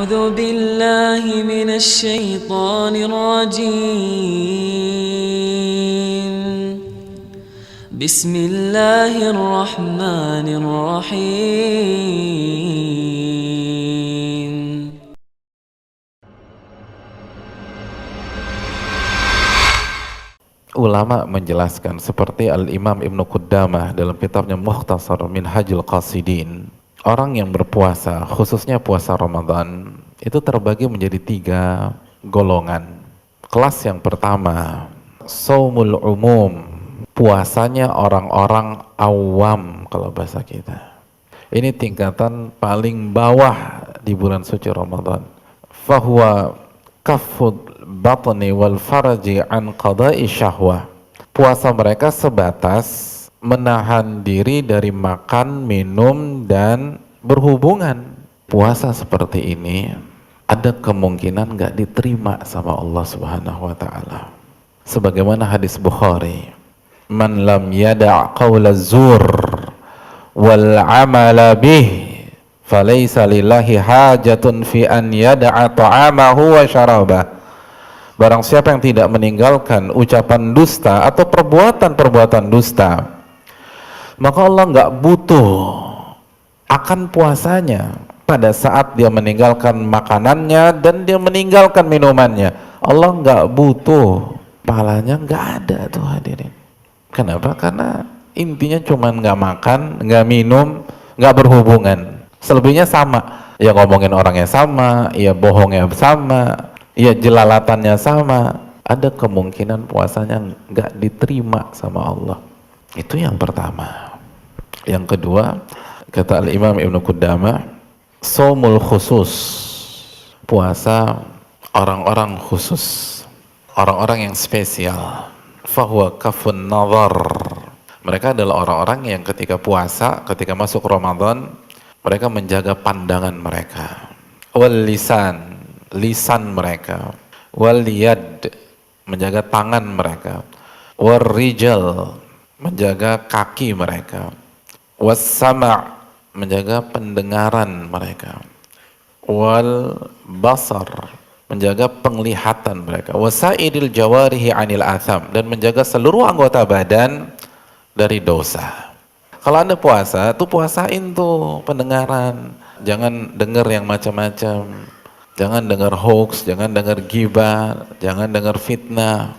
أعوذ بالله من الشيطان الرجيم بسم الله الرحمن الرحيم Ulama menjelaskan seperti Al-Imam Ibnu Qudamah dalam kitabnya Mukhtasar Minhajul Qasidin, orang yang berpuasa, khususnya puasa Ramadan, itu terbagi menjadi 3 golongan. Kelas yang pertama, Shaumul Umum, puasanya orang-orang awam kalau bahasa kita. Ini tingkatan paling bawah di bulan suci Ramadan. Fahuwa kafud batni wal faraji an qada'i syahwah. Puasa mereka sebatas menahan diri dari makan, minum, dan berhubungan. Puasa seperti ini ada kemungkinan gak diterima sama Allah Subhanahu wa ta'ala. Sebagaimana hadis Bukhari, man lam yada' qawla zur wal amala bih falaysa lillahi hajatun fi an yada'a ta'amahu wa syarabah. Barang siapa yang tidak meninggalkan ucapan dusta atau perbuatan-perbuatan dusta, maka Allah nggak butuh akan puasanya pada saat dia meninggalkan makanannya dan dia meninggalkan minumannya. Allah nggak butuh, pahalanya nggak ada tuh hadirin. Kenapa? Karena intinya cuma nggak makan, nggak minum, nggak berhubungan. Selebihnya sama, ya ngomongin orangnya sama, ya bohongnya sama, ya jelalatannya sama. Ada kemungkinan puasanya nggak diterima sama Allah. Itu yang pertama. Yang kedua, kata Al-Imam Ibnu Qudamah, shaumul khusus, puasa orang-orang khusus, orang-orang yang spesial. Fahuwa kafun nazar, mereka adalah orang-orang yang ketika puasa, ketika masuk Ramadan, mereka menjaga pandangan mereka. Wal lisan, lisan mereka. Wal yad, menjaga tangan mereka. Wal rijal, menjaga kaki mereka. Was sama', menjaga pendengaran mereka. Wal basar, menjaga penglihatan mereka. Wasaidil jawarihi anil atham, dan menjaga seluruh anggota badan dari dosa. Kalau Anda puasa, tuh puasain tuh pendengaran. Jangan dengar yang macam-macam. Jangan dengar hoax, jangan dengar ghibah, jangan dengar fitnah.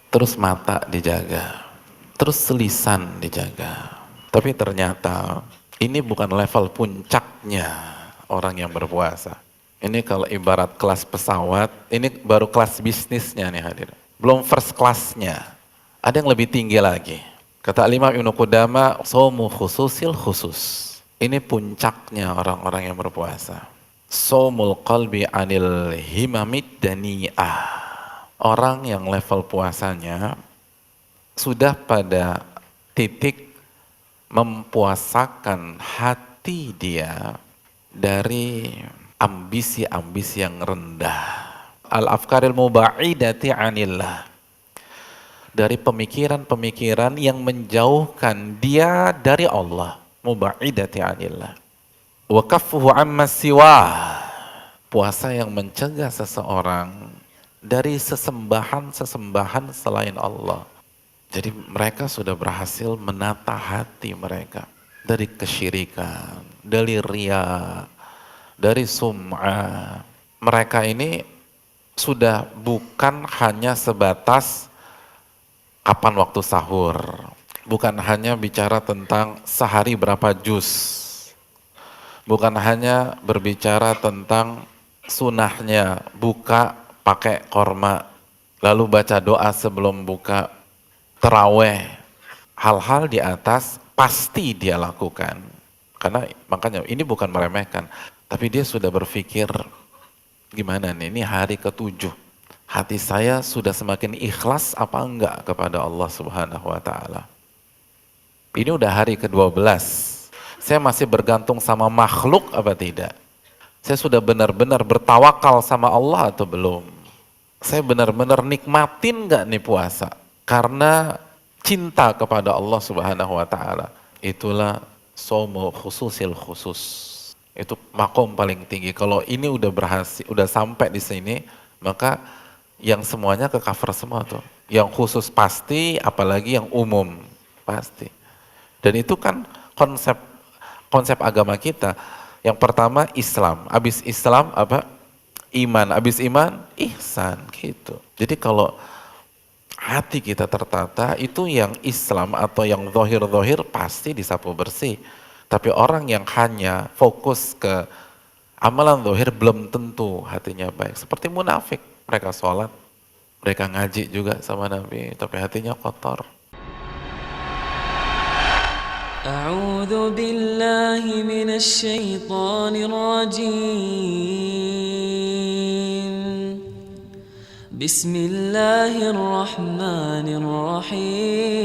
Terus mata dijaga. Terus lisan dijaga. Tapi ternyata ini bukan level puncaknya orang yang berpuasa. Ini kalau ibarat kelas pesawat, ini baru kelas bisnisnya nih hadir. Belum first class-nya. Ada yang lebih tinggi lagi. Kata Imam Ibnu Qudamah, shaumu khususil khusus. Ini puncaknya orang-orang yang berpuasa. Shaumul qalbi anil himamid dani'ah. Orang yang level puasanya sudah pada titik mempuasakan hati dia dari ambisi-ambisi yang rendah. Al-afkaril muba'idati anillah, dari pemikiran-pemikiran yang menjauhkan dia dari Allah. Muba'idati anillah. Wa kaffuhu amma siwah, puasa yang mencegah seseorang dari sesembahan-sesembahan selain Allah. Jadi mereka sudah berhasil menata hati mereka dari kesyirikan, dari riya, dari sum'ah. Mereka ini sudah bukan hanya sebatas kapan waktu sahur, bukan hanya bicara tentang sehari berapa juz, bukan hanya berbicara tentang sunahnya buka pakai korma, lalu baca doa sebelum buka, terawih. Hal-hal di atas pasti dia lakukan. Karena makanya ini bukan meremehkan, tapi dia sudah berpikir, gimana nih, ini hari ke-7. Hati saya sudah semakin ikhlas apa enggak kepada Allah Subhanahu wa ta'ala. Ini udah hari ke-12. Saya masih bergantung sama makhluk apa tidak? Saya sudah benar-benar bertawakal sama Allah atau belum? Saya benar-benar nikmatin enggak nih puasa? Karena cinta kepada Allah Subhanahu wa ta'ala. Itulah shaumu khususil khusus. Itu makom paling tinggi. Kalau ini udah berhasil, udah sampai di sini, maka yang semuanya ke cover semua tuh. Yang khusus pasti, apalagi yang umum pasti. Dan itu kan konsep agama kita. Yang pertama Islam, habis Islam apa? Iman, habis iman ihsan gitu. Jadi kalau hati kita tertata, itu yang Islam atau yang zohir-zohir pasti disapu bersih. Tapi orang yang hanya fokus ke amalan zohir belum tentu hatinya baik. Seperti munafik, mereka sholat, mereka ngaji juga sama Nabi, tapi hatinya kotor. أعوذ بالله من الشيطان الرجيم بسم الله الرحمن الرحيم